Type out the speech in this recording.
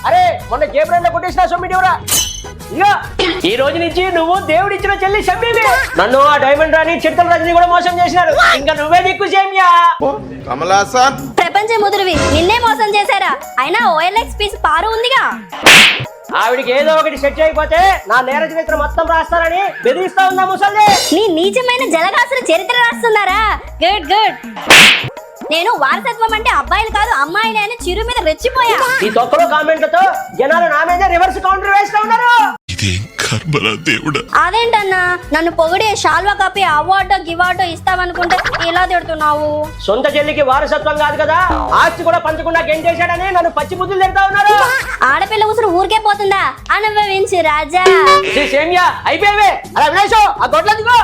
అరే మొన్న కేబ్రాన్ కొట్టేసిన సొమ్మిడివరా ఈ రోజు నుంచి నువ్వు దేవుడిచ్చిన చెల్లి షమ్మీవి. నన్ను ఆ డైమండ్ రాణి చిట్టల రజని కూడా మోసం చేసినారు. ఇంకా నువ్వే దిక్కు షమ్యా. కమలాసన్ ప్రపంచ ముదురువి నిన్నే మోసం చేశారా? అయినా ఓఎల్ఎక్స్ పీస్ పారు ఉందిగా. ఆవిడికి ఏదో ఒకటి సెట్ అయిపోతే నా నేర చరిత్ర మొత్తం రాస్తారని బెదిరిస్తా ఉందా ముసల్ది. నీ నీచమైన జలగాసుల చరిత్ర రాస్తున్నారా? Good good. నేను వారసత్వం అంటే అబ్బాయిలు కాదు అమ్మాయిలే అని చిరు మీద రెచ్చిపోయా. ఈ తొక్కలో కామెంట్లతో జనాలు నా మీద రివర్స్ కౌంటర్ వేస్తా ఉన్నారు. అదేంటన్నా నన్ను పొగిడే షాల్వా కప్పి అవార్డో గివార్డో ఇస్తావనుకుంటే ఇలా తిడుతున్నావు. సొంత చెల్లికి వారసత్వం కాదు కదా, ఆస్తి కూడా పంచకుండా గెంటేశాడని నన్ను పచ్చి బుద్ధులు తిడతా ఉన్నారు. ఆడపిల్ల ఉసురు ఊరికే పోతుందా? అనుభవించు రాజా. అయిపోయావే అలా వినేశో ఆ గొడ్ల దిగో.